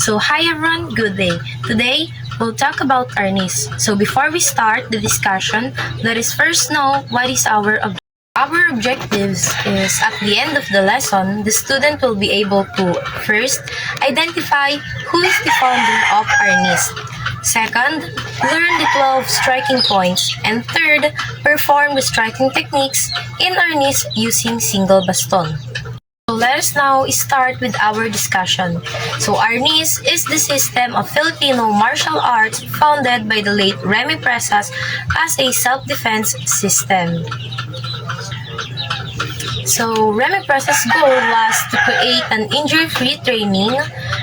So hi everyone, good day. Today, we'll talk about arnis. So before we start the discussion, let us first know what is our objective. Our objectives is at the end of the lesson, the student will be able to first, identify who is the founder of arnis. Second, learn the 12 striking points. And third, perform the striking techniques in arnis using single baston. So let us now start with our discussion. So arnis is the system of Filipino martial arts founded by the late Remy Presas as a self-defense system. So Remy Presas' goal was to create an injury-free training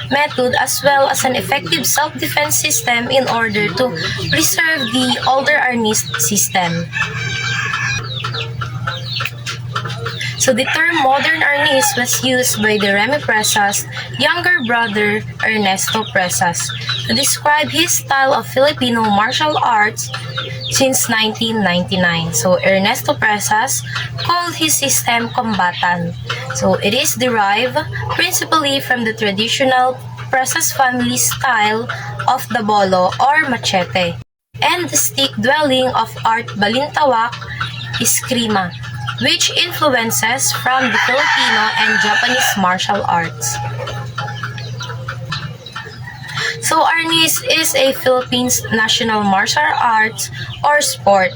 method as well as an effective self-defense system in order to preserve the older arnis system. So the term modern arnis was used by the Remy Presas' younger brother Ernesto Presas to describe his style of Filipino martial arts since 1999. So Ernesto Presas called his system Combatan. So it is derived principally from the traditional Presas family style of the bolo or machete and the stick dwelling of art balintawak eskrima, which influences from the Filipino and Japanese martial arts. So arnis is a Philippines national martial arts or sport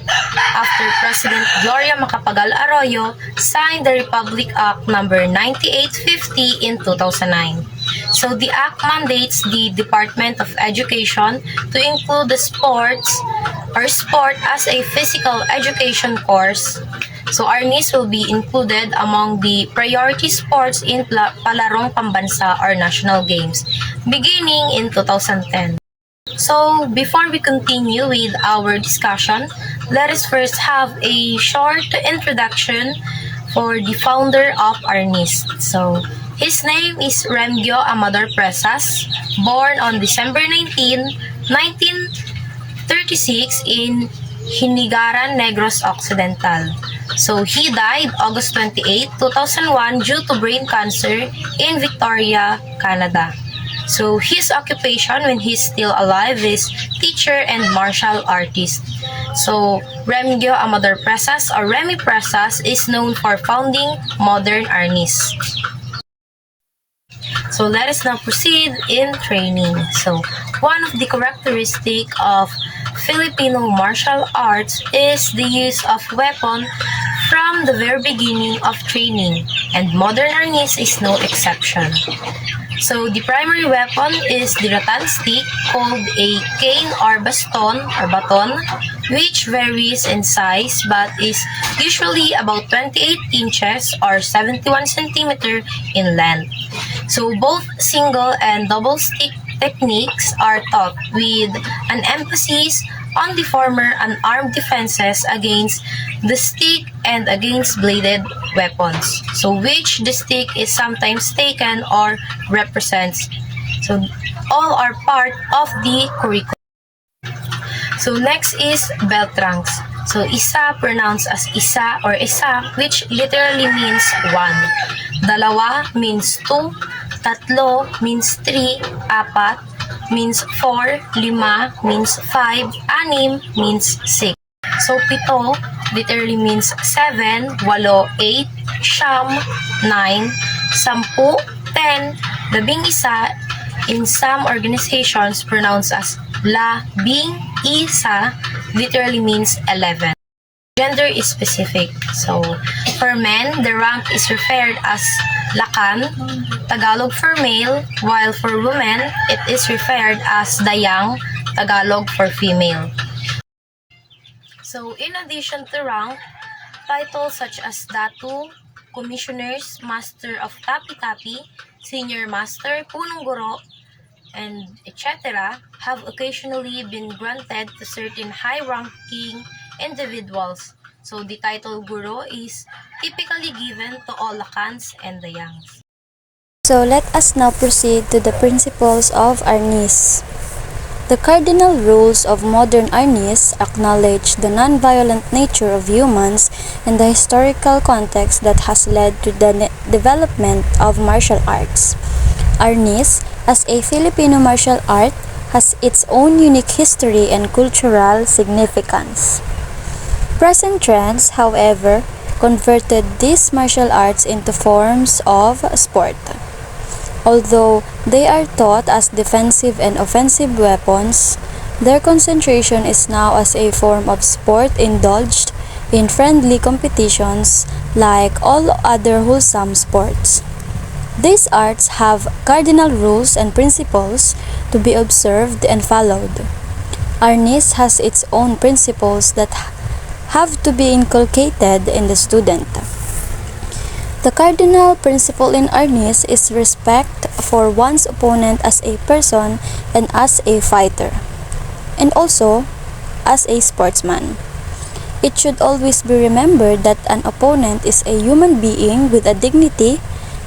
after President Gloria Macapagal Arroyo signed the Republic Act No. 9850 in 2009. So the act mandates the Department of Education to include the sport as a physical education course. So arnis will be included among the priority sports in Palarong Pambansa or National Games beginning in 2010. So before we continue with our discussion, let us first have a short introduction for the founder of arnis. So his name is Remgio Amador Presas, born on December 19, 1936 in Hinigaran, Negros Occidental. So he died August 28, 2001 due to brain cancer in Victoria, Canada. So his occupation when he's still alive is teacher and martial artist. So Remgio Amador Presas or Remy Presas is known for founding modern arnis. So let us now proceed in training. So one of the characteristics of Filipino martial arts is the use of weapon from the very beginning of training, and modern arnis is no exception. So the primary weapon is the rattan stick called a cane or baton, which varies in size but is usually about 28 inches or 71 centimeter in length. So both single and double stick techniques are taught with an emphasis on the former unarmed defenses against the stick and against bladed weapons. So which the stick is sometimes taken or represents. So all are part of the curriculum. So next is belt ranks. So isa pronounced as isa or isa, which literally means one. Dalawa means two. Tatlo means three. Apat means 4, 5 means 5, 6 means 6. So pito literally means 7, 8, 9, 9, 10, 10, labing isa in some organizations pronounced as labing isa literally means 11. Gender is specific. So for men, the rank is referred as lakan, Tagalog for male, while for women, it is referred as dayang, Tagalog for female. So in addition to rank, titles such as Datu, Commissioners, Master of Tapi-Tapi, Senior Master, Punong Guro, and etc. have occasionally been granted to certain high-ranking individuals. So the title Guro is typically given to all lakans and dayangs. So let us now proceed to the principles of arnis. The cardinal rules of modern arnis acknowledge the non-violent nature of humans and the historical context that has led to the development of martial arts. Arnis as a Filipino martial art has its own unique history and cultural significance. Present trends, however, converted these martial arts into forms of sport. Although they are taught as defensive and offensive weapons, their concentration is now as a form of sport indulged in friendly competitions like all other wholesome sports. These arts have cardinal rules and principles to be observed and followed. Arnis has its own principles that have to be inculcated in the student. The cardinal principle in Arnis is respect for one's opponent as a person and as a fighter, and also as a sportsman. It should always be remembered that an opponent is a human being with a dignity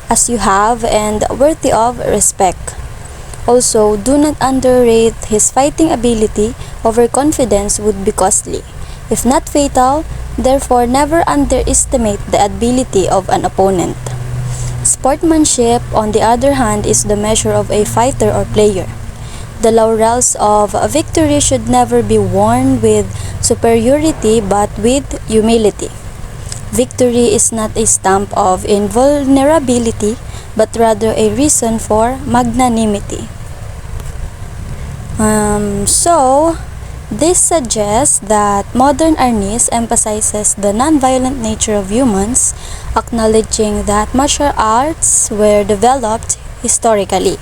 as you have and worthy of respect. Also, do not underrate his fighting ability. Overconfidence would be costly, if not fatal. Therefore, never underestimate the ability of an opponent. Sportsmanship, on the other hand, is the measure of a fighter or player. The laurels of victory should never be worn with superiority but with humility. Victory is not a stamp of invulnerability but rather a reason for magnanimity. This suggests that modern Arnis emphasizes the nonviolent nature of humans, acknowledging that martial arts were developed historically,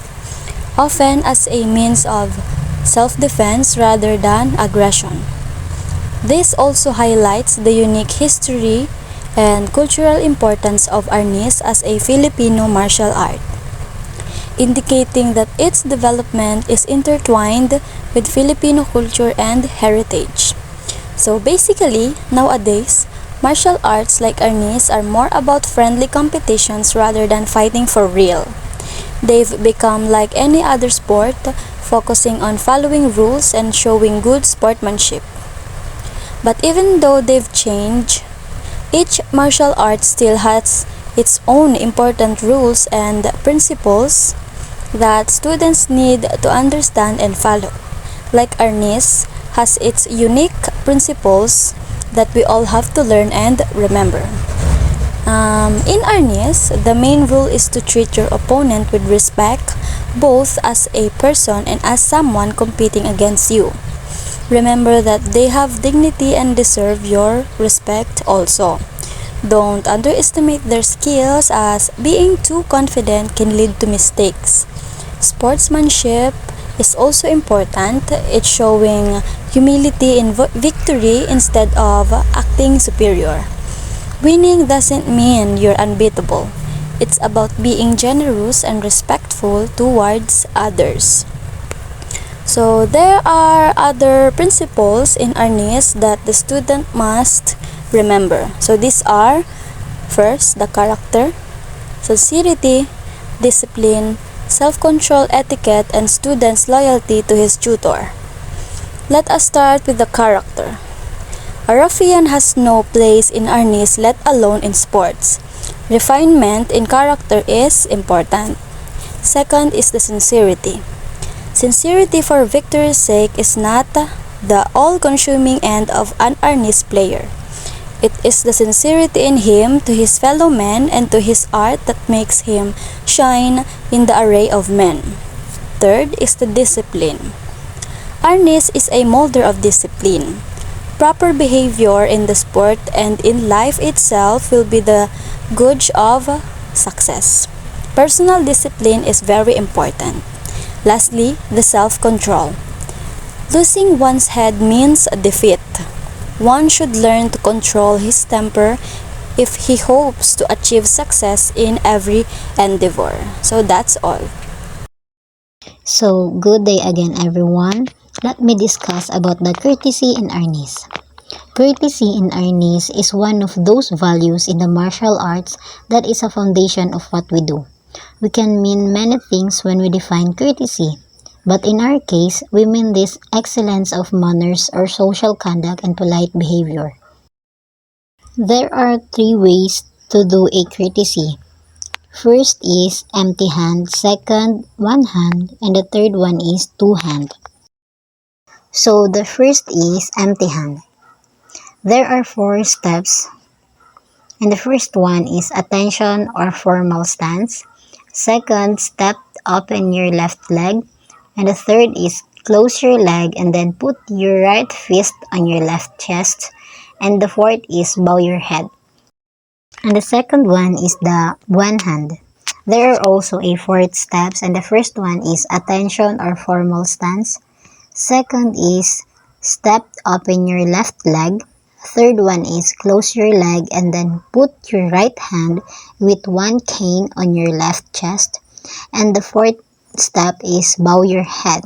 often as a means of self-defense rather than aggression. This also highlights the unique history and cultural importance of Arnis as a Filipino martial art, indicating that its development is intertwined with Filipino culture and heritage. So basically, nowadays, martial arts like Arnis are more about friendly competitions rather than fighting for real. They've become like any other sport, focusing on following rules and showing good sportsmanship. But even though they've changed, each martial art still has its own important rules and principles that students need to understand and follow. Like Arnis has its unique principles that we all have to learn and remember. In Arnis, the main rule is to treat your opponent with respect, both as a person and as someone competing against you. Remember that they have dignity and deserve your respect also. Don't underestimate their skills, as being too confident can lead to mistakes. Sportsmanship is also important. It's showing humility in victory instead of acting superior. Winning doesn't mean you're unbeatable. It's about being generous and respectful towards others. So there are other principles in Arnis that the student must remember. So these are: first, the character, sincerity, discipline, self-control, etiquette, and student's loyalty to his tutor. Let us start with the character. A ruffian has no place in Arnis, let alone in sports. Refinement in character is important. Second is the sincerity. Sincerity for victory's sake is not the all-consuming end of an Arnis player. It is the sincerity in him to his fellow men and to his art that makes him shine in the array of men. Third is the discipline. Arnis is a molder of discipline. Proper behavior in the sport and in life itself will be the gauge of success. Personal discipline is very important. Lastly, the self-control. Losing one's head means defeat. One should learn to control his temper if he hopes to achieve success in every endeavor. So that's all. So, good day again everyone. Let me discuss about the courtesy in Arnis. Courtesy in Arnis is one of those values in the martial arts that is a foundation of what we do. We can mean many things when we define courtesy, but in our case, we mean this excellence of manners or social conduct and polite behavior. There are three ways to do a courtesy. First is empty hand, second one hand, and the third one is two hand. So the first is empty hand. There are 4 steps, and the first one is attention or formal stance. Second step, open your left leg, and the third is close your leg and then put your right fist on your left chest, and the fourth is bow your head. And the second one is the one hand. There are also a 4 steps, and the first one is attention or formal stance. Second is step, open your left leg. Third one is close your leg and then put your right hand with one cane on your left chest. And the fourth step is bow your head.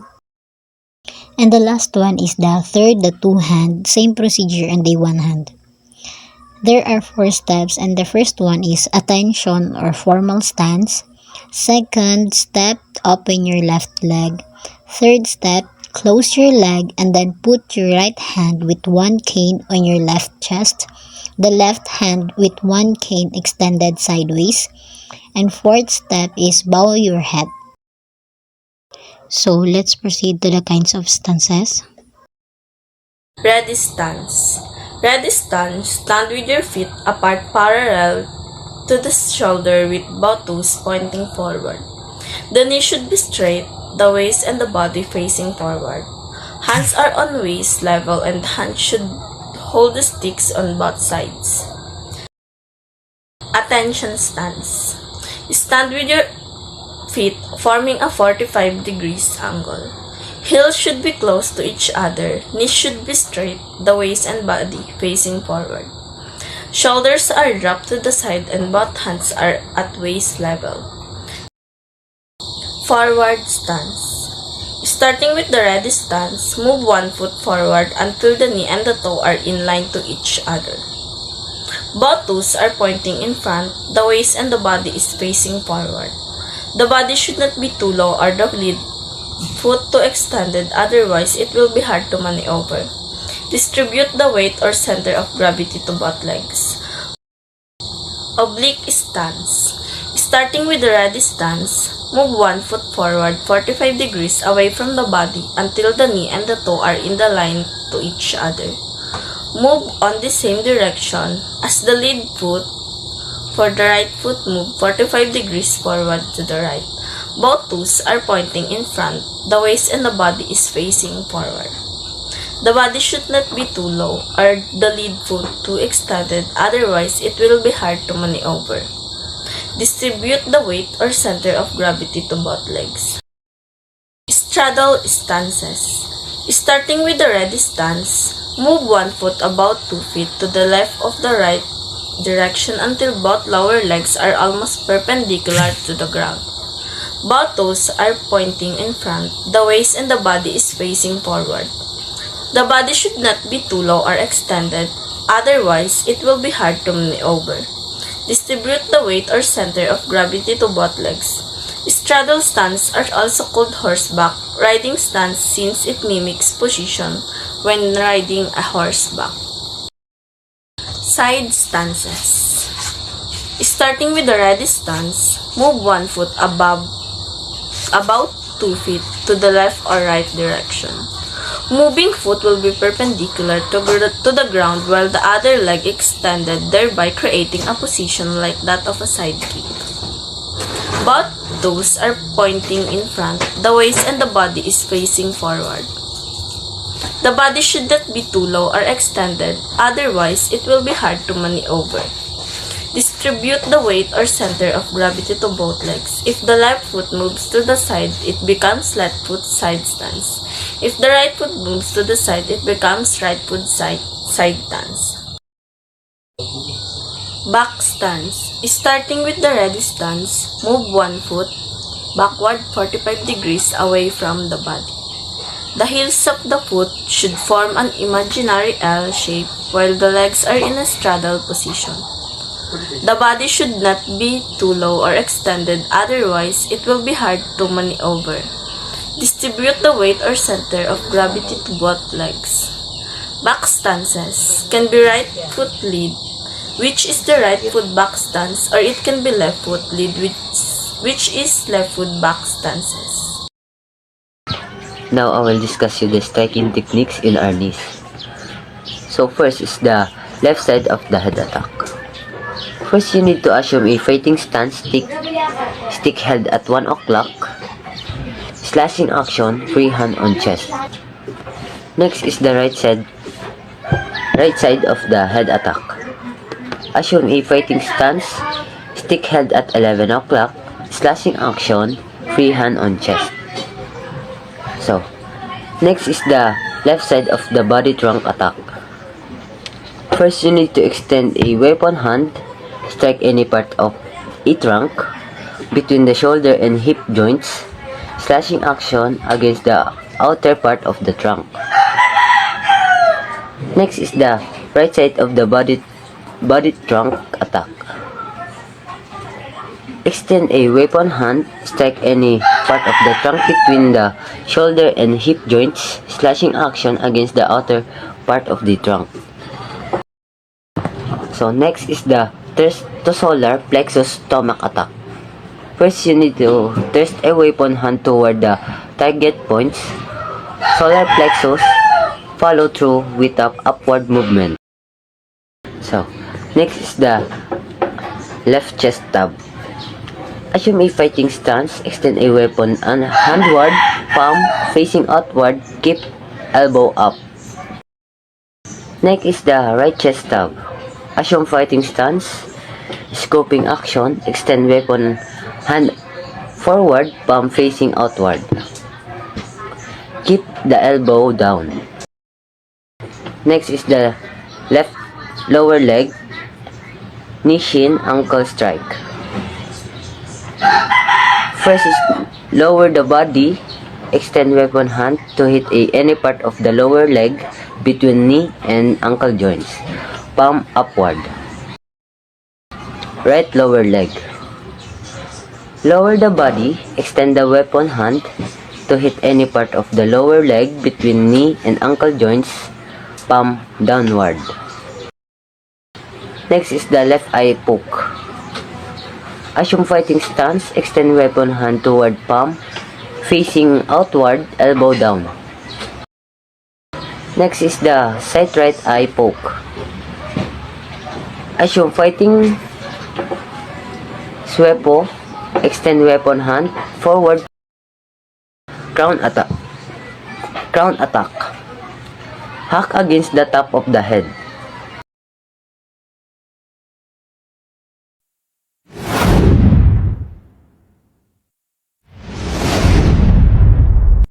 And the last one is the third, the two hand, same procedure and the one hand. There are 4 steps, and the first one is attention or formal stance. Second step, open your left leg. Third step, close your leg and then put your right hand with one cane on your left chest, the left hand with one cane extended sideways. And fourth step is bow your head. So let's proceed to the kinds of stances. Ready stance. Ready stance, stand with your feet apart parallel to the shoulder with both toes pointing forward. The knee should be straight, the waist and the body facing forward. Hands are on waist level and hands should hold the sticks on both sides. Attention stance. Stand with your feet forming a 45 degrees angle. Heels should be close to each other, knees should be straight, the waist and body facing forward. Shoulders are dropped to the side and both hands are at waist level. Forward stance. Starting with the ready stance, move one foot forward until the knee and the toe are in line to each other. Both toes are pointing in front, the waist and the body is facing forward. The body should not be too low or the lead foot too extended, otherwise it will be hard to maneuver. Distribute the weight or center of gravity to both legs. Oblique stance. Starting with the ready stance, move one foot forward 45 degrees away from the body until the knee and the toe are in the line to each other. Move on the same direction as the lead foot. For the right foot, move 45 degrees forward to the right. Both toes are pointing in front, the waist and the body is facing forward. The body should not be too low or the lead foot too extended, otherwise it will be hard to maneuver. Distribute the weight or center of gravity to both legs. Straddle stances. Starting with the ready stance, move one foot about 2 feet to the left of the right direction until both lower legs are almost perpendicular to the ground. Both toes are pointing in front, the waist and the body is facing forward. The body should not be too low or extended, otherwise it will be hard to maneuver. Distribute the weight or center of gravity to both legs. Straddle stance are also called horseback riding stance since it mimics position when riding a horseback. Side stances. Starting with the ready stance, move one foot about 2 feet to the left or right direction. Moving foot will be perpendicular to the ground while the other leg extended, thereby creating a position like that of a side kick. Both toes are pointing in front, the waist and the body is facing forward. The body should not be too low or extended, otherwise it will be hard to maneuver. Distribute the weight or center of gravity to both legs. If the left foot moves to the side, it becomes left foot side stance. If the right foot moves to the side, it becomes right foot side stance. Back stance. Starting with the ready stance, move one foot backward 45 degrees away from the body. The heels of the foot should form an imaginary L shape while the legs are in a straddle position. The body should not be too low or extended, otherwise it will be hard to maneuver. Distribute the weight or center of gravity to both legs. Back stances can be right foot lead, which is the right foot back stance, or it can be left foot lead, which is left foot back stances. Now I will discuss you the striking techniques in our knees. So first is the left side of the head attack. First, you need to assume a fighting stance, stick held at 1 o'clock, slashing action, free hand on chest. Next is the right side of the head attack. Assume a fighting stance, stick held at 11 o'clock, slashing action, free hand on chest. So, next is the left side of the body trunk attack. First, you need to extend a weapon hand, strike any part of a trunk between the shoulder and hip joints, slashing action against the outer part of the trunk. Next is the right side of the body trunk attack. Extend a weapon hand, strike any part of the trunk between the shoulder and hip joints, slashing action against the outer part of the trunk. So next is the solar plexus stomach attack. First, you need to thrust a weapon hand toward the target points. Solar plexus follow through with an upward movement. So next is the left chest stab. Assume a fighting stance, extend a weapon and handward, palm facing outward, keep elbow up. Next is the right chest stab. Assume fighting stance, scoping action, extend weapon hand forward, palm facing outward. Keep the elbow down. Next is the left lower leg, knee shin, ankle strike. First is lower the body, extend weapon hand to hit any part of the lower leg between knee and ankle joints. Palm upward. Right lower leg. Lower the body, extend the weapon hand to hit any part of the lower leg between knee and ankle joints. Palm downward. Next is the left eye poke. Assume fighting stance, extend weapon hand toward palm, facing outward, elbow down. Next is the side right eye poke. Assume fighting swepo, extend weapon hand forward, crown attack. Hack against the top of the head.